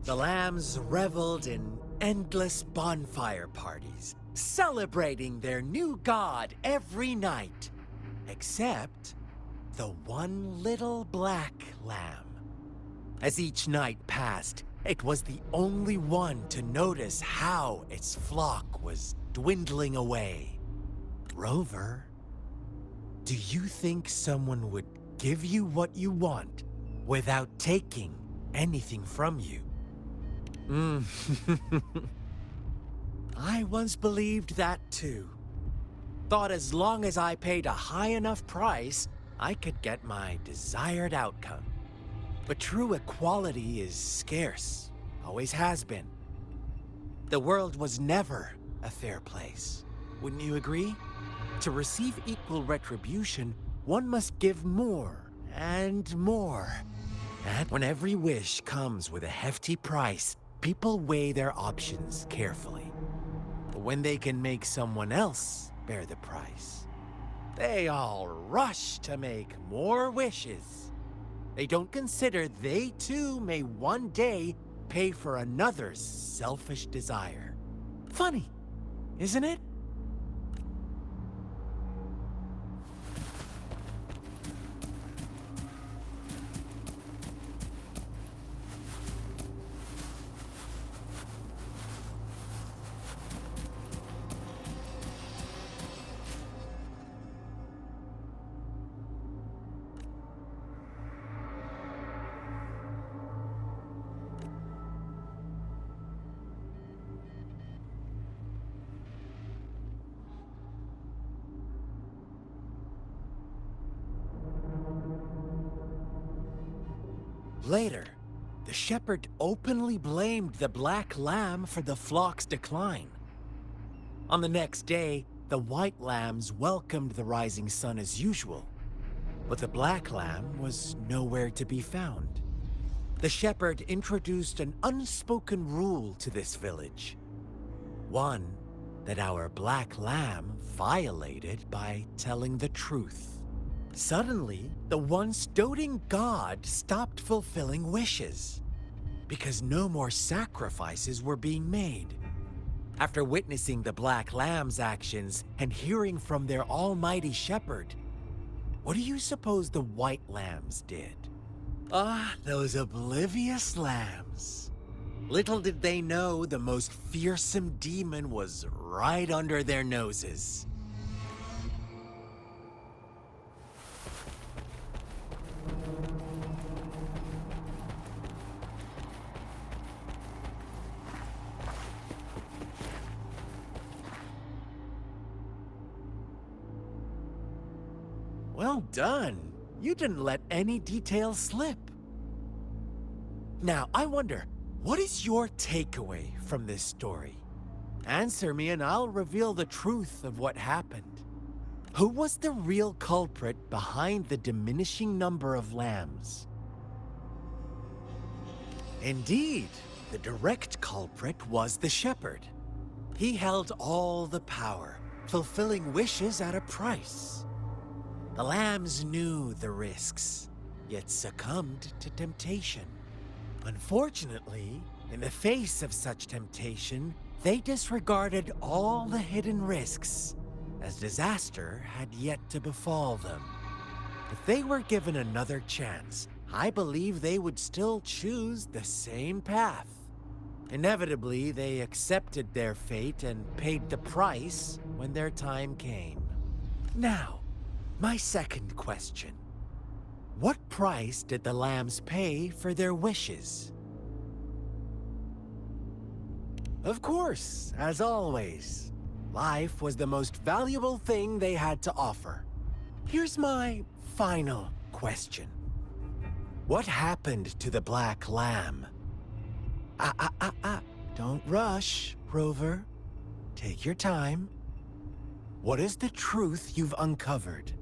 The lambs reveled in endless bonfire parties, celebrating their new god every night, except the one little black lamb. As each night passed, it was the only one to notice how its flock was dwindling away. Rover, do you think someone would give you what you want without taking anything from you? I once believed that too. Thought as long as I paid a high enough price, I could get my desired outcome. But true equality is scarce, always has been. The world was never a fair place. Wouldn't you agree? To receive equal retribution, one must give more and more. And when every wish comes with a hefty price, people weigh their options carefully. But when they can make someone else bear the price, they all rush to make more wishes. They don't consider they too may one day pay for another's selfish desire. Funny, isn't it? Later, the shepherd openly blamed the black lamb for the flock's decline. On the next day, the white lambs welcomed the rising sun as usual, but the black lamb was nowhere to be found. The shepherd introduced an unspoken rule to this village. One that our black lamb violated by telling the truth. Suddenly, the once doting god stopped fulfilling wishes because no more sacrifices were being made. After witnessing the black lamb's actions and hearing from their almighty shepherd, what do you suppose the white lambs did? Those oblivious lambs. Little did they know the most fearsome demon was right under their noses. Well done. You didn't let any details slip. Now, I wonder, what is your takeaway from this story? Answer me and I'll reveal the truth of what happened. Who was the real culprit behind the diminishing number of lambs? Indeed, the direct culprit was the shepherd. He held all the power, fulfilling wishes at a price. The lambs knew the risks, yet succumbed to temptation. Unfortunately, in the face of such temptation, they disregarded all the hidden risks, as disaster had yet to befall them. If they were given another chance, I believe they would still choose the same path. Inevitably, they accepted their fate and paid the price when their time came. Now, my second question. What price did the lambs pay for their wishes? Of course, as always, life was the most valuable thing they had to offer. Here's my final question. What happened to the black lamb? Don't rush, Rover. Take your time. What is the truth you've uncovered?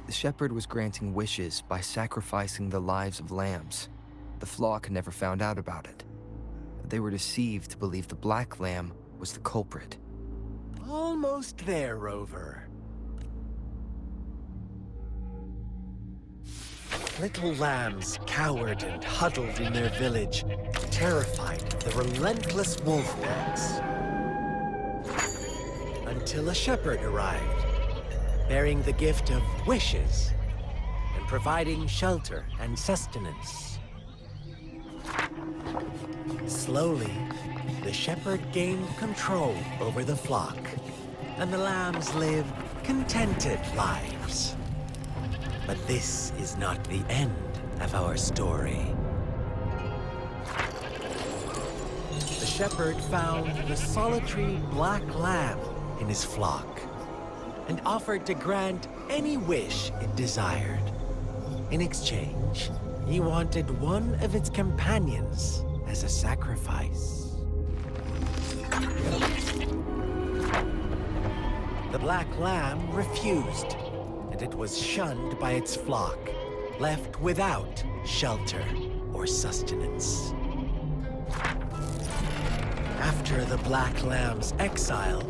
The shepherd was granting wishes by sacrificing the lives of lambs. The flock never found out about it. They were deceived to believe the black lamb was the culprit. Almost there, Rover. Little lambs cowered and huddled in their village, terrified of the relentless wolf packs. Until a shepherd arrived, bearing the gift of wishes and providing shelter and sustenance. Slowly, the shepherd gained control over the flock, and the lambs lived contented lives. But this is not the end of our story. The shepherd found the solitary black lamb in his flock and offered to grant any wish it desired. In exchange, he wanted one of its companions as a sacrifice. The black lamb refused, and it was shunned by its flock, left without shelter or sustenance. After the black lamb's exile,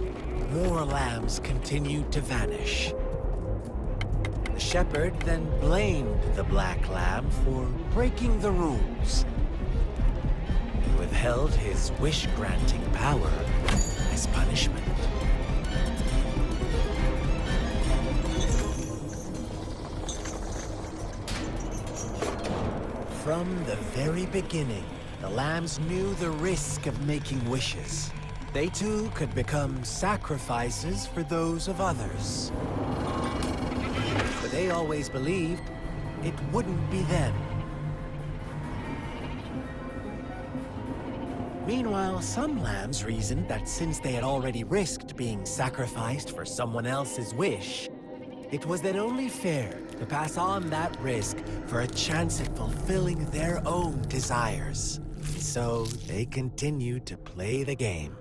more lambs continued to vanish. The shepherd then blamed the black lamb for breaking the rules. He withheld his wish-granting power as punishment. From the very beginning, the lambs knew the risk of making wishes. They too could become sacrifices for those of others. But they always believed it wouldn't be them. Meanwhile, some lambs reasoned that since they had already risked being sacrificed for someone else's wish, it was then only fair to pass on that risk for a chance at fulfilling their own desires. So they continued to play the game.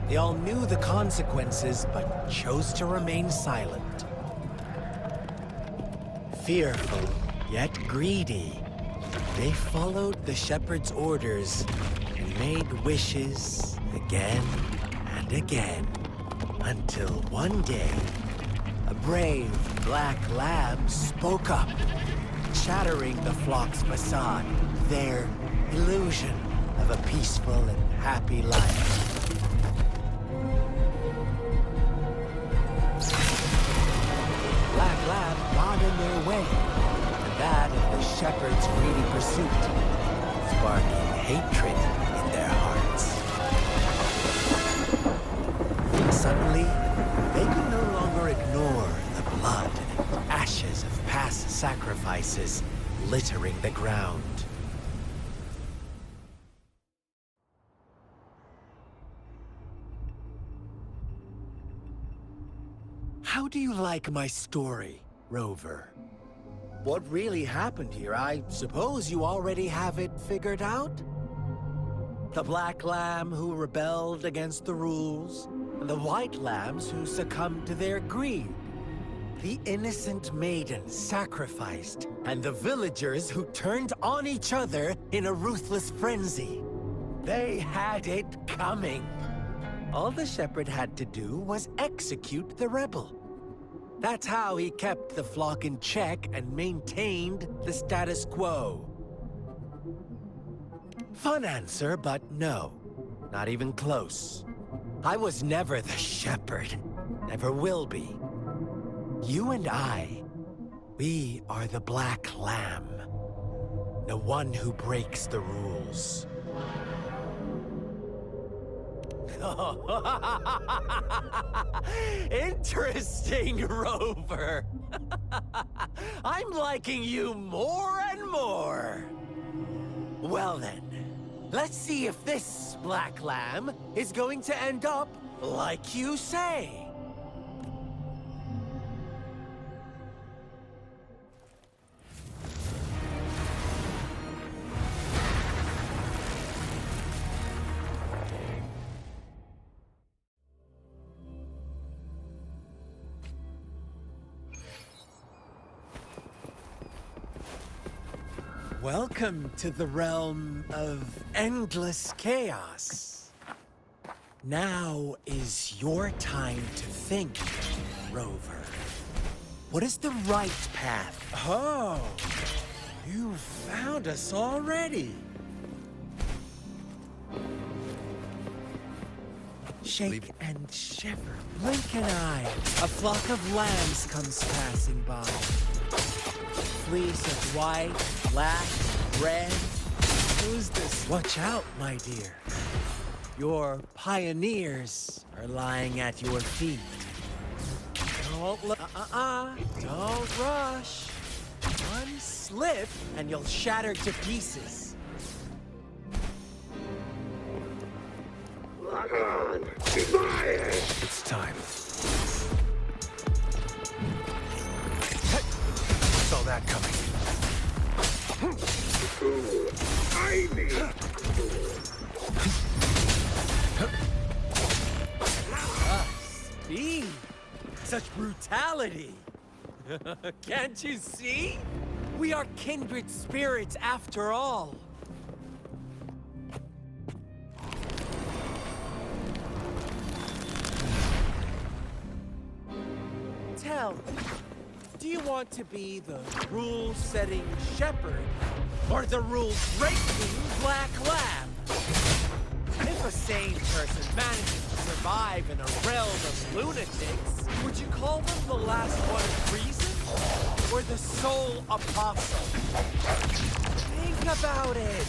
They all knew the consequences, but chose to remain silent. Fearful, yet greedy, they followed the shepherd's orders and made wishes again and again, until one day, a brave black lamb spoke up, shattering the flock's facade, their illusion of a peaceful and happy life. Black lamb got in their way, and that of the shepherd's greedy pursuit, sparking hatred in their hearts. Suddenly, they could no longer ignore the blood and ashes of past sacrifices littering the ground. How do you like my story, Rover? What really happened here? I suppose you already have it figured out? The black lamb who rebelled against the rules, and the white lambs who succumbed to their greed. The innocent maiden sacrificed, and the villagers who turned on each other in a ruthless frenzy. They had it coming. All the shepherd had to do was execute the rebel. That's how he kept the flock in check and maintained the status quo. Fun answer, but no. Not even close. I was never the shepherd. Never will be. You and I, we are the black lamb. The one who breaks the rules. Interesting, Rover. I'm liking you more and more. Well then, let's see if this black lamb is going to end up like you say. Welcome to the realm of endless chaos. Now is your time to think, Rover. What is the right path? Oh, you found us already. Shake and shiver, blink an eye. A flock of lambs comes passing by. Fleece of white, black, red. Who's this? Watch out, my dear. Your pioneers are lying at your feet. Don't look. Don't rush. One slip and you'll shatter to pieces. Lock on. Fire. It's time. Saw that coming. Ooh, I need. Speed. Such brutality. Can't you see? We are kindred spirits after all. Tell me, do you want to be the rule-setting shepherd or the rules-breaking black lamb? If a sane person manages to survive in a realm of lunatics, would you call them the last one of reason or the sole apostle? Think about it.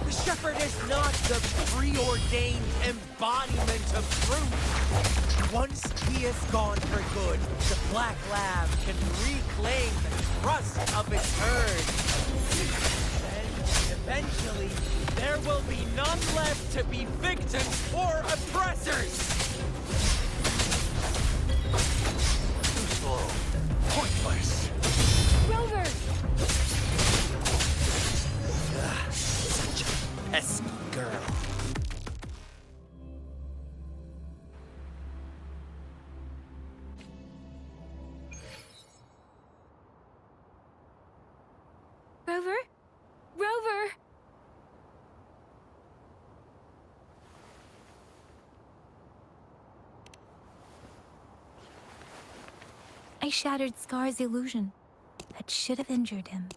The shepherd is not the preordained embodiment of truth. Once he is gone for good, the black lamb can reclaim the trust of its herd. Then, eventually, there will be none left to be victims or oppressors! Too slow. Pointless. Rover! Such a pesky girl. Rover? Rover! I shattered Scar's illusion. That should have injured him.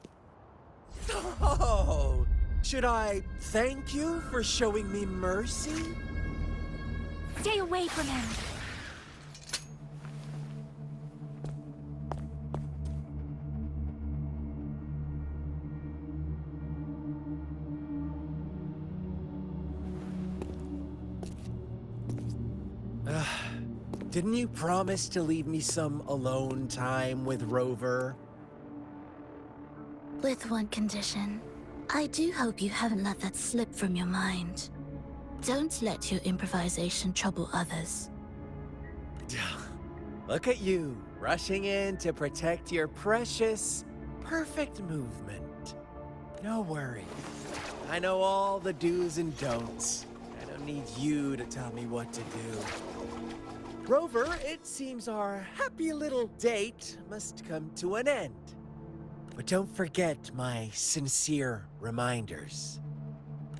Oh, should I thank you for showing me mercy? Stay away from him! Didn't you promise to leave me some alone time with Rover? With one condition. I do hope you haven't let that slip from your mind. Don't let your improvisation trouble others. Look at you, rushing in to protect your precious, perfect movement. No worries. I know all the do's and don'ts. I don't need you to tell me what to do. Rover, it seems our happy little date must come to an end. But don't forget my sincere reminders.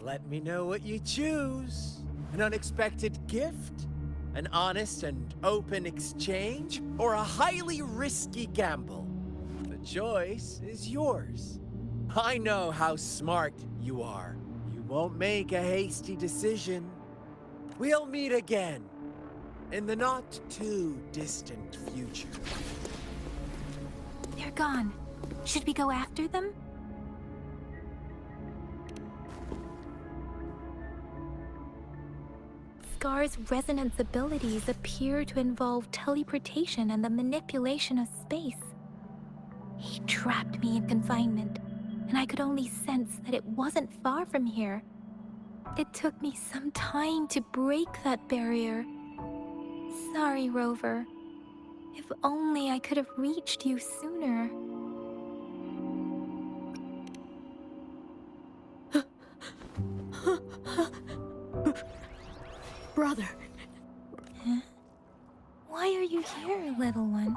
Let me know what you choose. An unexpected gift? An honest and open exchange? Or a highly risky gamble? The choice is yours. I know how smart you are. You won't make a hasty decision. We'll meet again. In the not-too-distant future. They're gone. Should we go after them? Scar's resonance abilities appear to involve teleportation and the manipulation of space. He trapped me in confinement, and I could only sense that it wasn't far from here. It took me some time to break that barrier. Sorry, Rover. If only I could have reached you sooner. Brother. Huh? Why are you here, little one?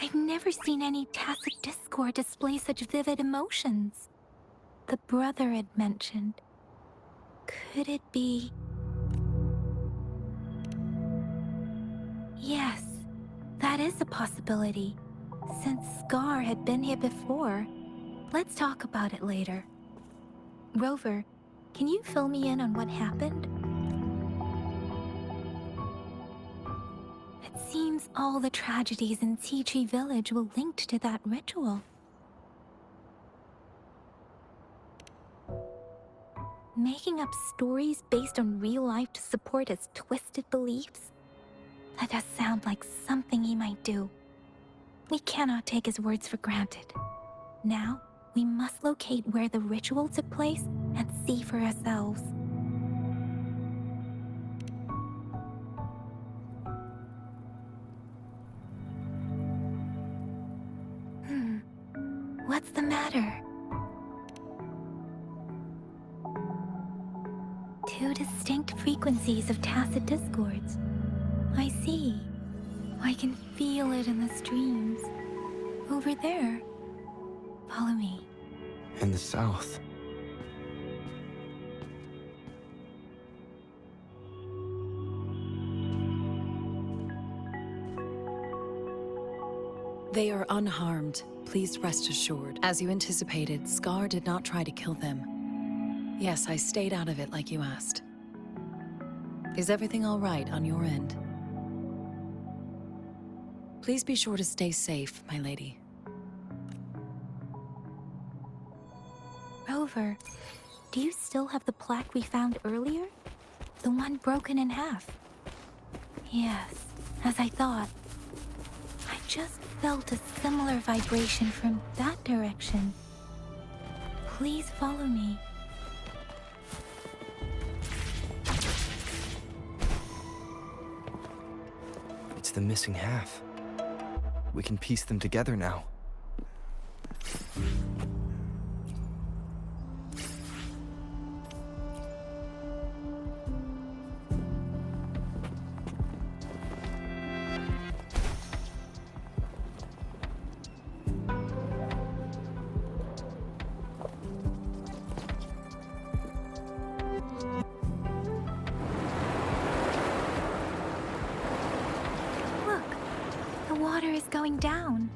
I've never never seen any tacit discord display such vivid emotions. The brother had mentioned. Could it be... Yes, that is a possibility. Since Scar had been here before, let's talk about it later. Rover, can you fill me in on what happened? It seems all the tragedies in Tea Tree Village were linked to that ritual. Making up stories based on real life to support his twisted beliefs? That does sound like something he might do. We cannot take his words for granted. Now, we must locate where the ritual took place and see for ourselves. What's the matter? Two distinct frequencies of tacit discords. I see. I can feel it in the streams. Over there. Follow me. In the south. They are unharmed. Please rest assured. As you anticipated, Scar did not try to kill them. Yes, I stayed out of it like you asked. Is everything all right on your end? Please be sure to stay safe, my lady. Rover, do you still have the plaque we found earlier? The one broken in half? Yes, as I thought. I just felt a similar vibration from that direction. Please follow me. It's the missing half. We can piece them together now. Look, the water is going down.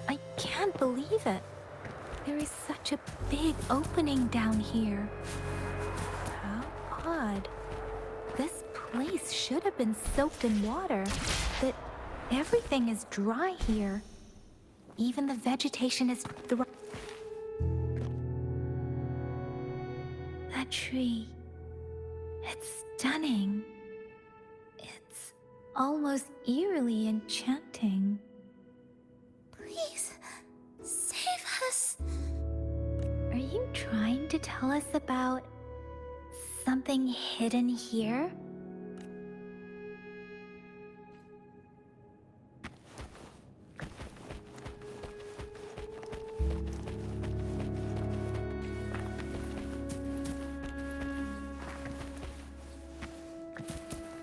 I can't believe it. There is such a big opening down here. How odd. This place should have been soaked in water, but everything is dry here. Even the vegetation is That tree. It's stunning. It's almost eerily enchanting. Please, save us. Are you trying to tell us about something hidden here?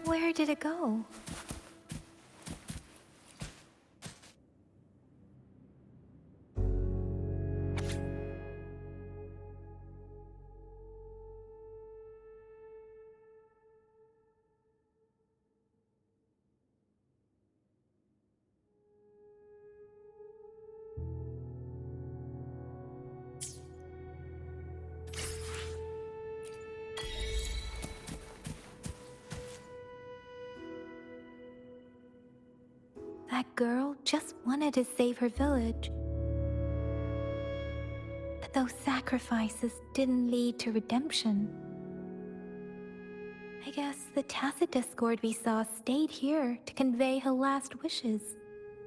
Where did it go? That girl just wanted to save her village. But those sacrifices didn't lead to redemption. I guess the tacit discord we saw stayed here to convey her last wishes.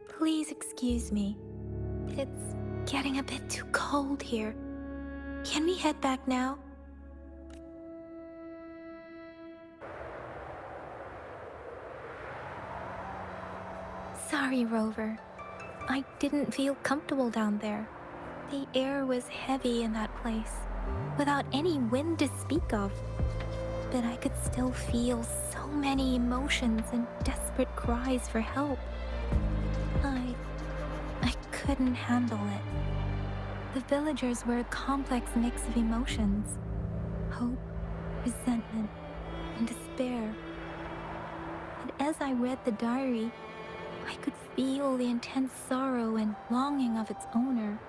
Please excuse me. It's getting a bit too cold here. Can we head back now? Sorry, Rover. I didn't feel comfortable down there. The air was heavy in that place, without any wind to speak of. but I could still feel so many emotions and desperate cries for help. I couldn't handle it. The villagers were a complex mix of emotions: hope, resentment, and despair. And as I read the diary, I could feel the intense sorrow and longing of its owner.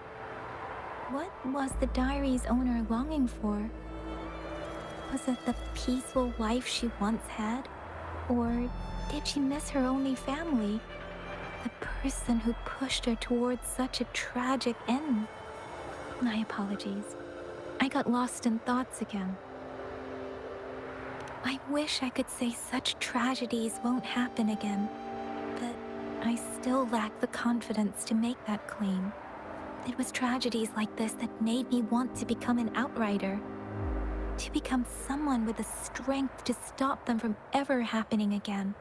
What was the diary's owner longing for? Was it the peaceful life she once had? Or did she miss her only family? The person who pushed her towards such a tragic end? My apologies. I got lost in thoughts again. I wish I could say such tragedies won't happen again, but I still lack the confidence to make that claim. It was tragedies like this that made me want to become an outrider, to become someone with the strength to stop them from ever happening again.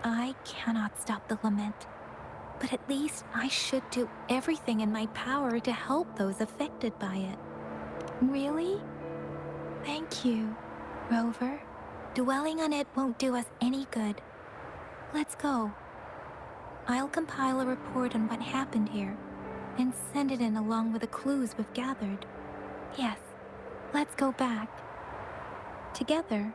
I cannot stop the lament, but at least I should do everything in my power to help those affected by it. Really? Thank you, Rover. Dwelling on it won't do us any good. Let's go. I'll compile a report on what happened here and send it in along with the clues we've gathered. Yes, let's go back. Together.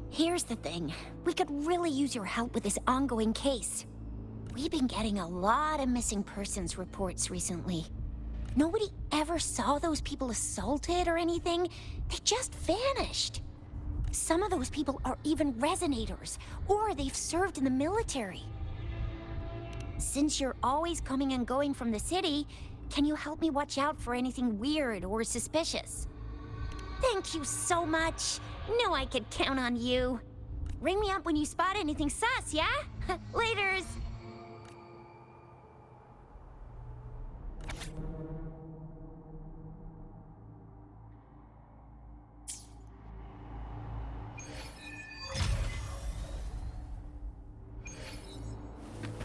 Here's the thing. We could really use your help with this ongoing case. We've been getting a lot of missing persons reports recently. Nobody ever saw those people assaulted or anything. They just vanished. Some of those people are even resonators, or they've served in the military. Since you're always coming and going from the city, can you help me watch out for anything weird or suspicious? Thank you so much. Knew I could count on you. Ring me up when you spot anything sus, yeah? Laters.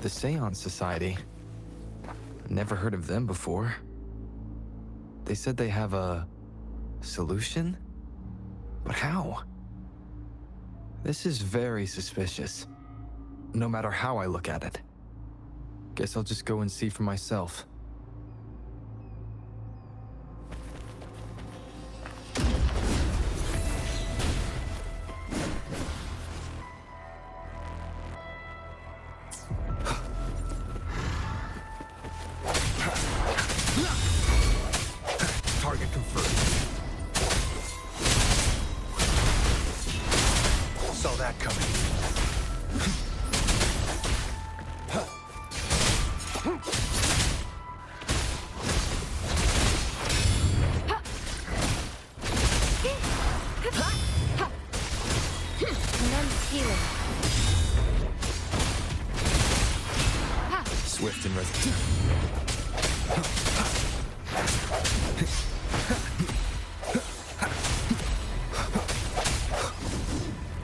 The Seance Society. Never heard of them before. They said they have a solution? But how? This is very suspicious. No matter how I look at it. Guess I'll just go and see for myself. Saw that coming. Immense healing. Swift and resolute.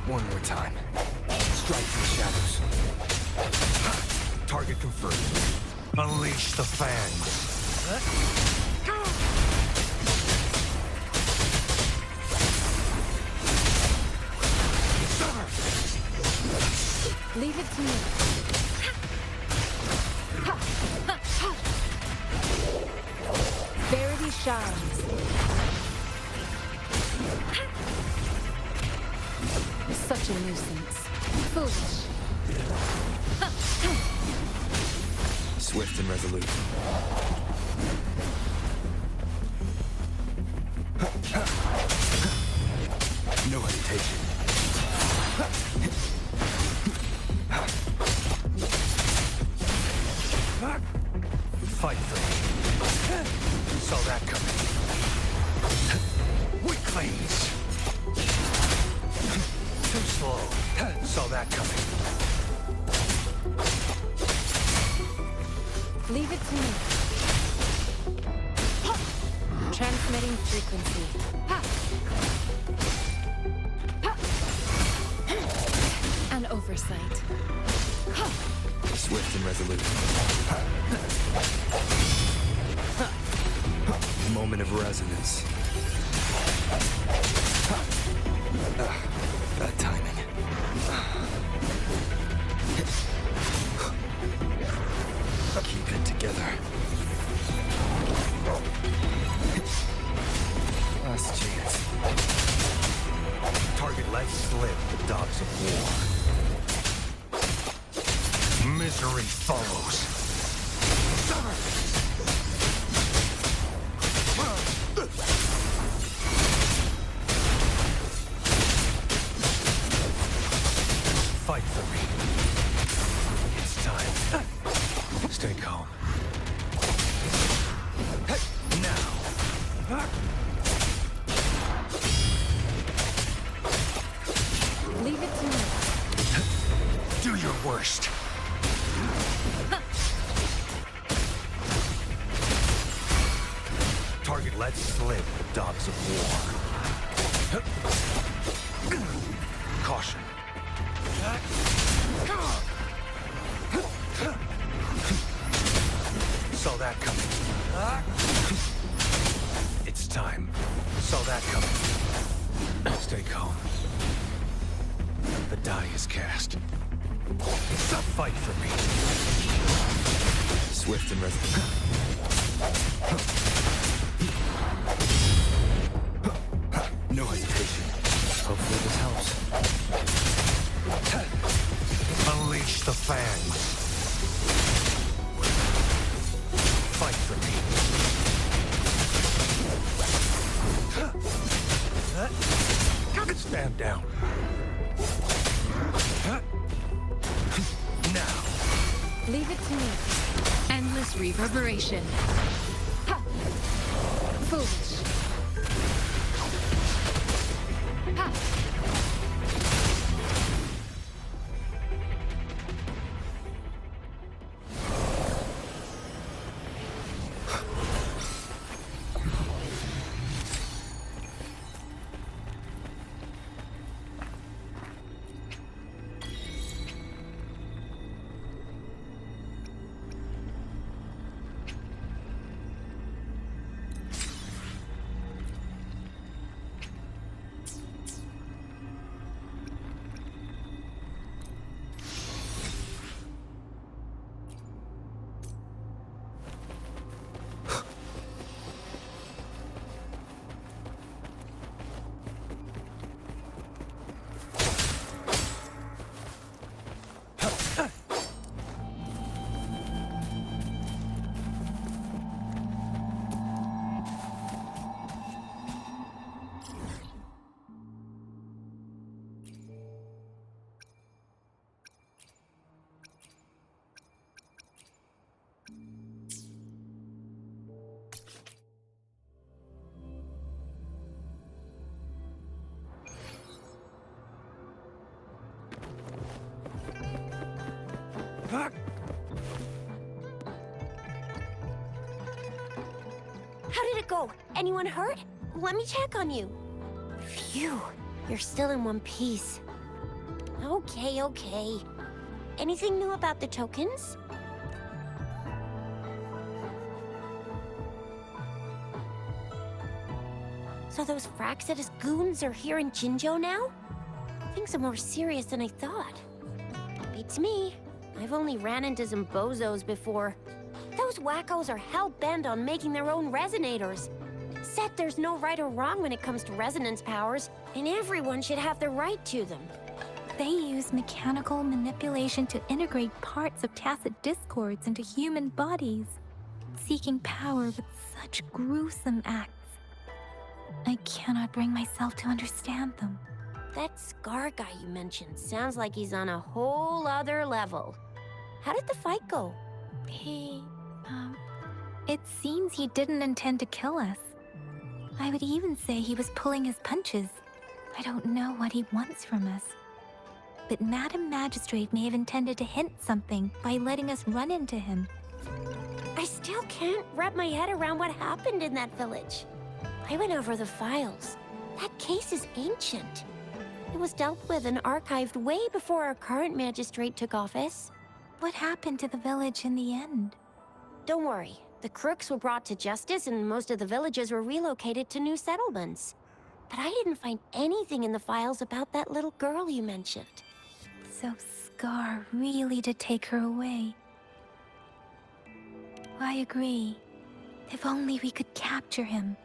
One more time. Strike from the shadows. Target confirmed. Unleash the fangs. Leave it to me. Verity shines. Such a nuisance. Foolish. Swift and resolute. No hesitation. Fight for me. Saw that coming. Weaklings. Too slow. Saw that coming. Leave it to me. Transmitting frequency. An oversight. Swift and resolute. Moment of resonance. Bad timing. Keep it together. Last chance. Target let slip the dogs of war. Misery follows. Fight for me. It's time. Stay calm. Now. Leave it to me. Do your worst. Target let slip the dogs of war. Caution. Saw that coming. It's time. Saw that coming. Stay calm. The die is cast. Fight for me. Swift and resolute. No hesitation. Hopefully this helps. Unleash the fangs. Fight for me. Stand down. Now. Leave it to me. Endless reverberation. Foolish. How did it go? Anyone hurt? Let me check on you. Phew, you're still in one piece. Okay, okay. Anything new about the tokens? So those Fraxidus goons are here in Jinzhou now? Things are more serious than I thought. Beats me. I've only ran into some bozos before. Those wackos are hell-bent on making their own resonators. Said there's no right or wrong when it comes to resonance powers, and everyone should have the right to them. They use mechanical manipulation to integrate parts of tacit discords into human bodies, seeking power with such gruesome acts. I cannot bring myself to understand them. That Scar guy you mentioned sounds like he's on a whole other level. How did the fight go? It seems he didn't intend to kill us. I would even say he was pulling his punches. I don't know what he wants from us. But Madam Magistrate may have intended to hint something by letting us run into him. I still can't wrap my head around what happened in that village. I went over the files. That case is ancient. It was dealt with and archived way before our current magistrate took office. What happened to the village in the end? Don't worry. The crooks were brought to justice and most of the villagers were relocated to new settlements. But I didn't find anything in the files about that little girl you mentioned. So Scar really did take her away. I agree. If only we could capture him.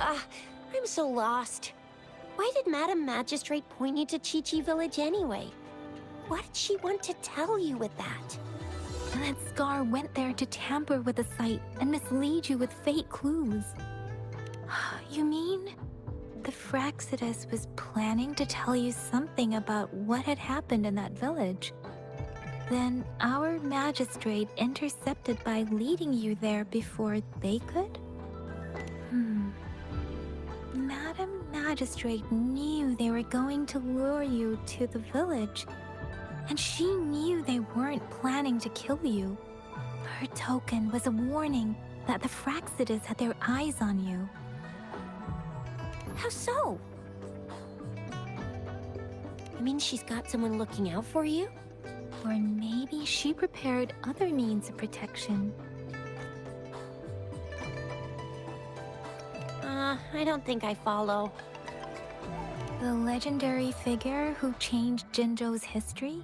I'm so lost. Why did Madam Magistrate point you to Chi-Chi Village anyway? What did she want to tell you with that? That Scar went there to tamper with the site and mislead you with fake clues. You mean? The Fraxidus was planning to tell you something about what had happened in that village. Then our magistrate intercepted by leading you there before they could? Madam Magistrate knew they were going to lure you to the village, and she knew they weren't planning to kill you. Her token was a warning that the Fraxidus had their eyes on you. How so? You mean she's got someone looking out for you? Or maybe she prepared other means of protection. I don't think I follow. The legendary figure who changed Jinzhou's history?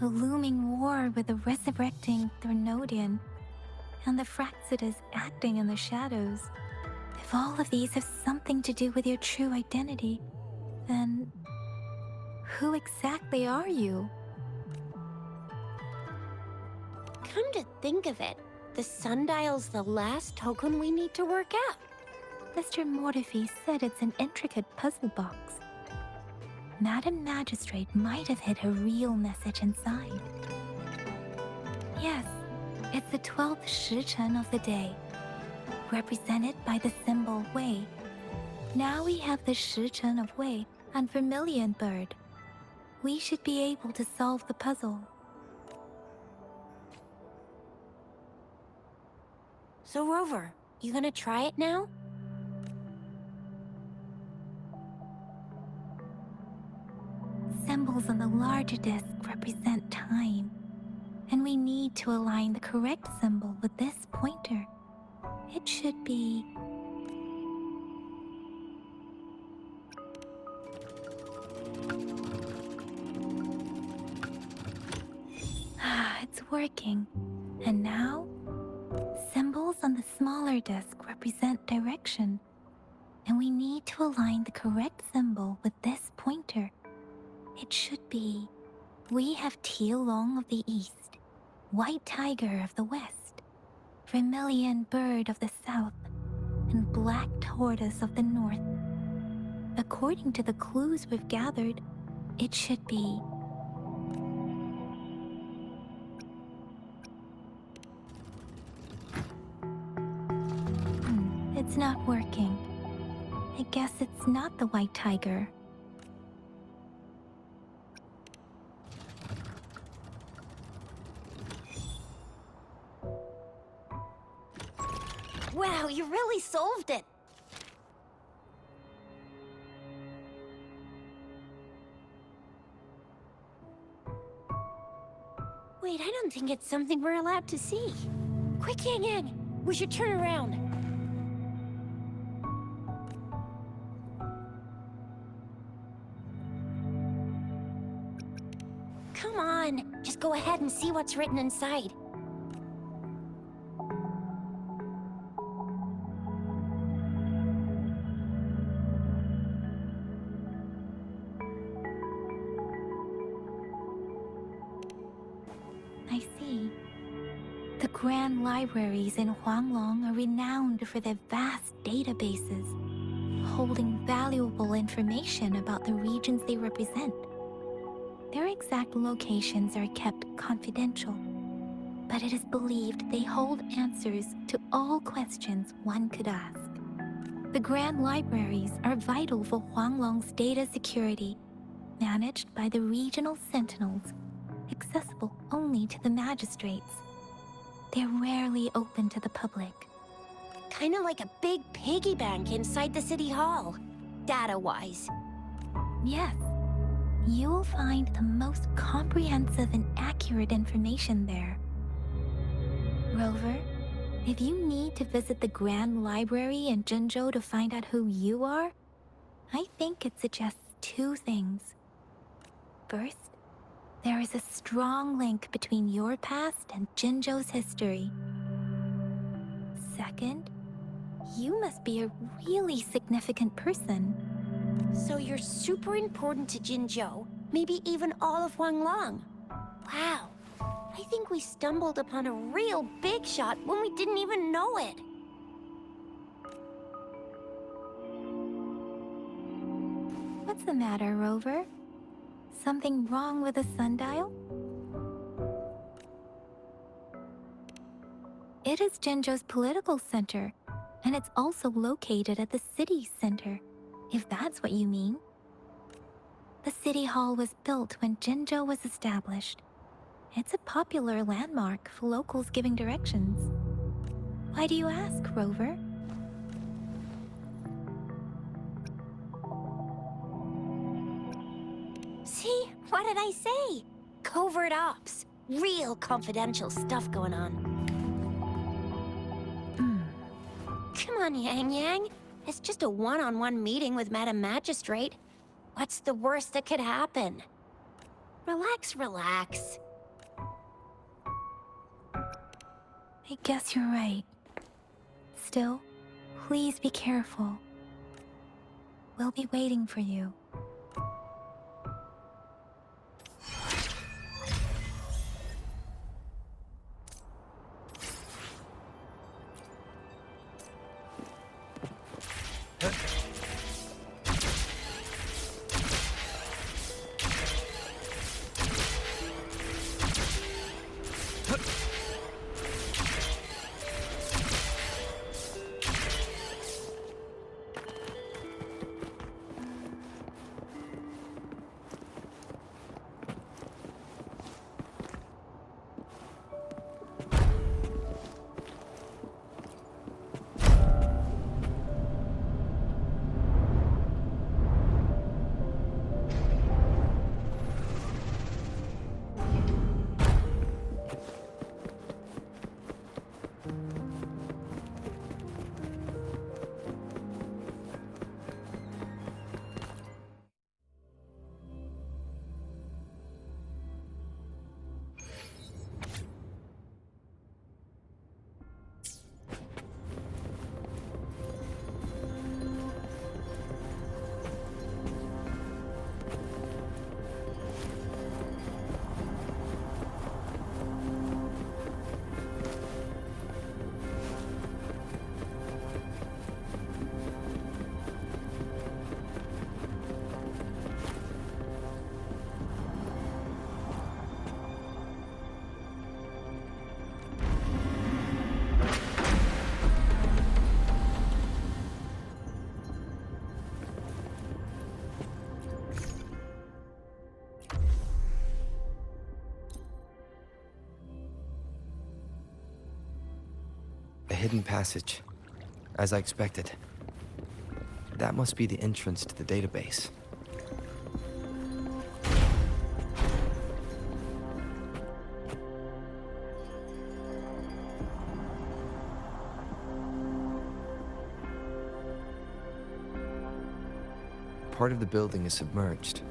A looming war with the resurrecting Threnodian, and the Fraxidus acting in the shadows. If all of these have something to do with your true identity, then who exactly are you? Come to think of it, the sundial's the last token we need to work out. Mr. Mortefi said it's an intricate puzzle box. Madam Magistrate might have hid a real message inside. Yes, it's the 12th shichen of the day, represented by the symbol Wei. Now we have the shichen of Wei and Vermilion Bird. We should be able to solve the puzzle. So Rover, you gonna try it now? Symbols on the larger disc represent time, and we need to align the correct symbol with this pointer. It should be... It's working. And now, symbols on the smaller disc represent direction, and we need to align the correct symbol with this pointer. It should be, we have Tielong of the east, White Tiger of the west, Vermilion Bird of the south, and Black Tortoise of the north. According to the clues we've gathered, it should be... It's not working. I guess it's not the White Tiger. Wow, you really solved it. Wait, I don't think it's something we're allowed to see. Quick, Yang Yang! We should turn around. Come on, just go ahead and see what's written inside. I see. The grand libraries in Huanglong are renowned for their vast databases, holding valuable information about the regions they represent. Their exact locations are kept confidential, but it is believed they hold answers to all questions one could ask. The grand libraries are vital for Huanglong's data security, managed by the regional sentinels, accessible only to the magistrates. They're rarely open to the public. Kinda like a big piggy bank inside the city hall, data-wise. Yes, you will find the most comprehensive and accurate information there. Rover, if you need to visit the Grand Library in Jinzhou to find out who you are, I think it suggests two things. First, there is a strong link between your past and Jinzhou's history. Second, you must be a really significant person. So you're super important to Jinzhou, maybe even all of Huanglong. Wow, I think we stumbled upon a real big shot when we didn't even know it. What's the matter, Rover? Something wrong with the sundial? It is Jinzhou's political center, and it's also located at the city center, if that's what you mean. The city hall was built when Jinzhou was established. It's a popular landmark for locals giving directions. Why do you ask, Rover? See? What did I say? Covert ops. Real confidential stuff going on. Come on, Yang Yang. It's just a one-on-one meeting with Madam Magistrate. What's the worst that could happen? Relax, relax. I guess you're right. Still, please be careful. We'll be waiting for you. A hidden passage. As I expected. That must be the entrance to the database. Part of the building is submerged.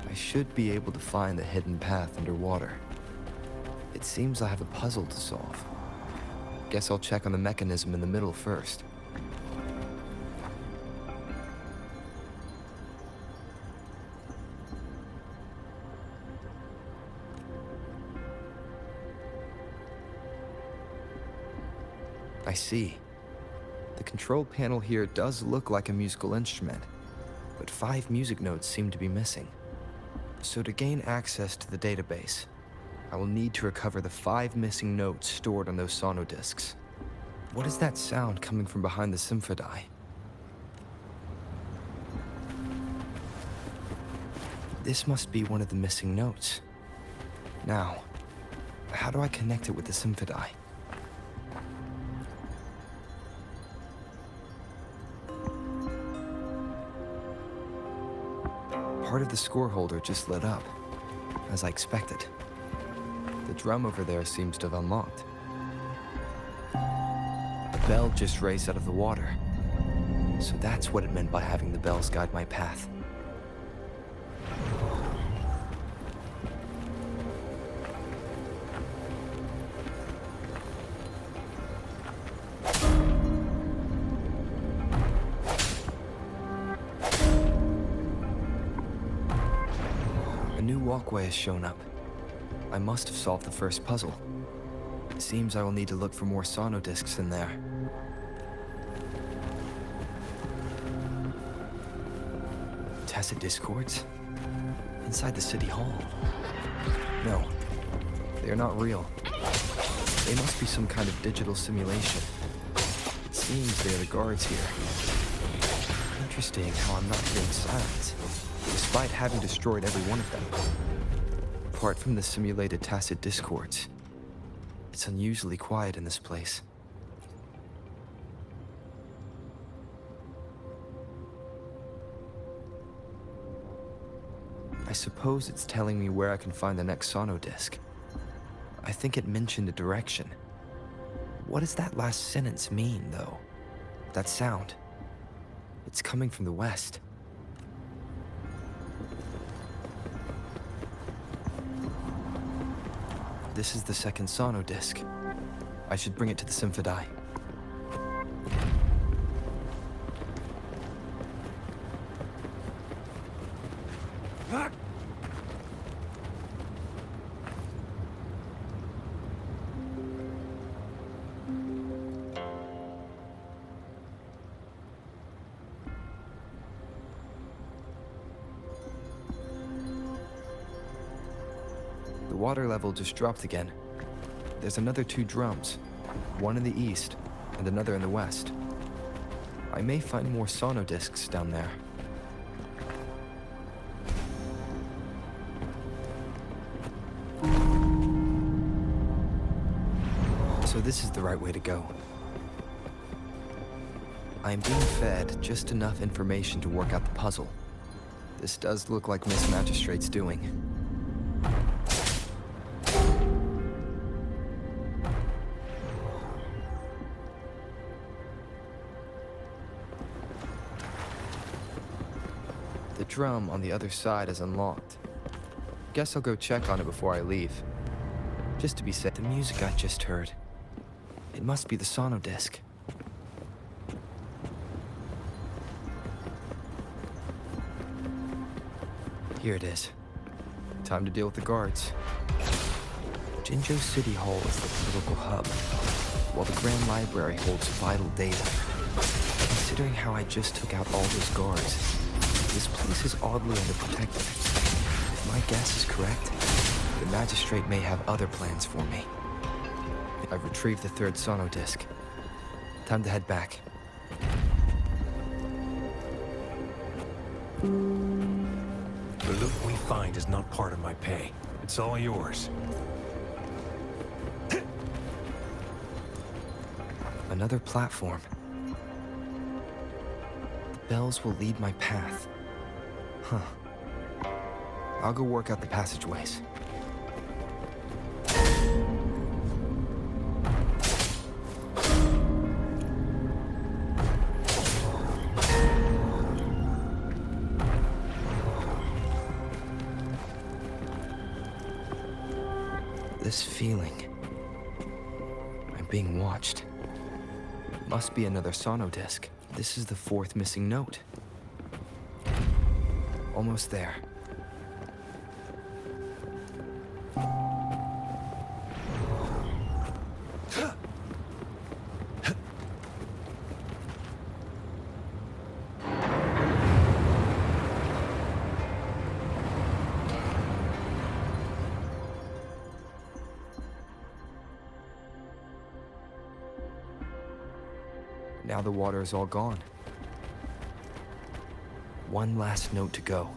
I should be able to find the hidden path underwater. It seems I have a puzzle to solve. Guess I'll check on the mechanism in the middle first. I see. The control panel here does look like a musical instrument, but 5 music notes seem to be missing. So to gain access to the database, I will need to recover the 5 missing notes stored on those sonodiscs. What is that sound coming from behind the symphony? This must be one of the missing notes. Now, how do I connect it with the symphony? Part of the score holder just lit up, as I expected. The drum over there seems to have unlocked. A bell just raised out of the water. So that's what it meant by having the bells guide my path. A new walkway has shown up. I must have solved the first puzzle. It seems I will need to look for more sonodiscs in there. Tacit discords? Inside the city hall? No, they are not real. They must be some kind of digital simulation. It seems they are the guards here. Interesting how I'm not hearing sirens, despite having destroyed every one of them. Apart from the simulated tacit discords, it's unusually quiet in this place. I suppose it's telling me where I can find the next sonodisc. I think it mentioned a direction. What does that last sentence mean, though? That sound. It's coming from the west. This is the second sonodisc. I should bring it to the symphony. The water level just dropped again. There's another 2 drums, one in the east and another in the west. I may find more sonodiscs down there. So this is the right way to go. I am being fed just enough information to work out the puzzle. This does look like Miss Magistrate's doing. The drum on the other side is unlocked. Guess I'll go check on it before I leave. Just to be safe, the music I just heard. It must be the sonodisc. Here it is. Time to deal with the guards. Jinzhou City Hall is the political hub, while the Grand Library holds vital data. Considering how I just took out all those guards, this place is oddly underprotected. If my guess is correct, the magistrate may have other plans for me. I've retrieved the 3rd sonodisc. Time to head back. The loot we find is not part of my pay. It's all yours. Another platform. bells will lead my path. Huh. I'll go work out the passageways. This feeling. I'm being watched. It must be another sono disc. This is the fourth missing note. Almost there. Now the water is all gone. One last note to go.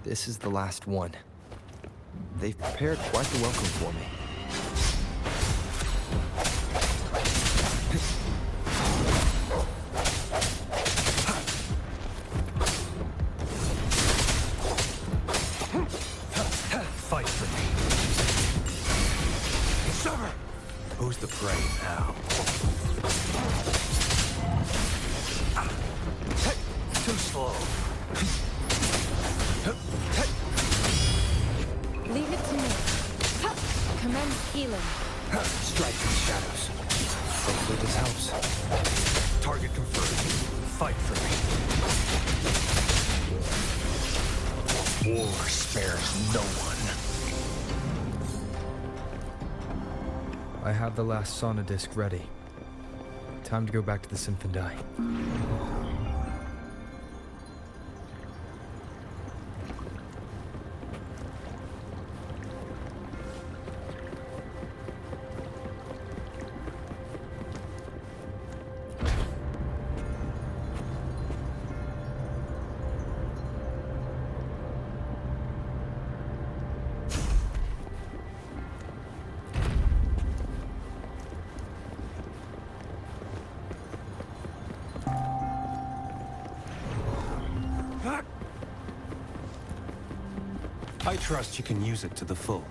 This is the last one. They've prepared quite the welcome for me. Fight for me. Summer! Who's the prey now? Too slow. Leave it to me. Commence healing. Strike in the shadows. Hopefully this helps. Target confirmed. Fight for me. War spares no one. I have the last sauna disc ready. Time to go back to the Symphondai. I trust you can use it to the full.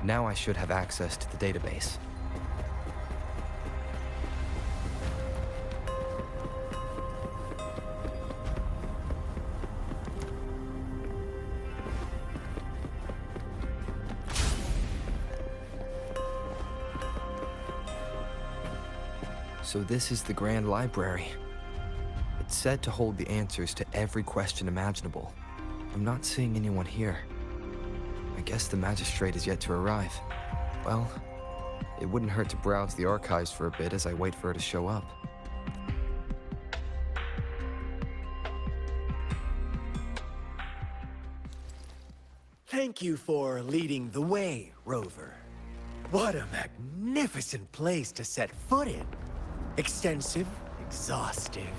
Now I should have access to the database. So this is the Grand Library. It's said to hold the answers to every question imaginable. I'm not seeing anyone here. I guess the magistrate is yet to arrive. Well, it wouldn't hurt to browse the archives for a bit as I wait for her to show up. Thank you for leading the way, Rover. What a magnificent place to set foot in. Extensive, exhaustive.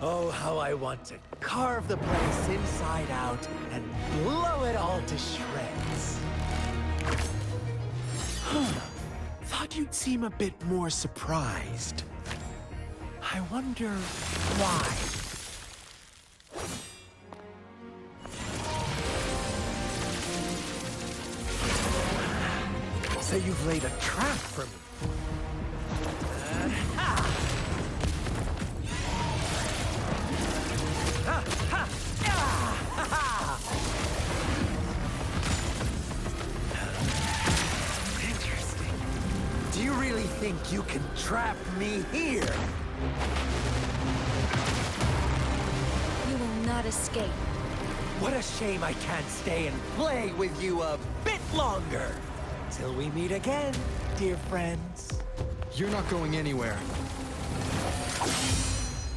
Oh, how I want to carve the place inside out and blow it all to shreds. Thought you'd seem a bit more surprised. I wonder why. So you've laid a trap for me. Interesting. Do you really think you can trap me here? You will not escape. What a shame I can't stay and play with you a bit longer. Till we meet again, dear friends. You're not going anywhere.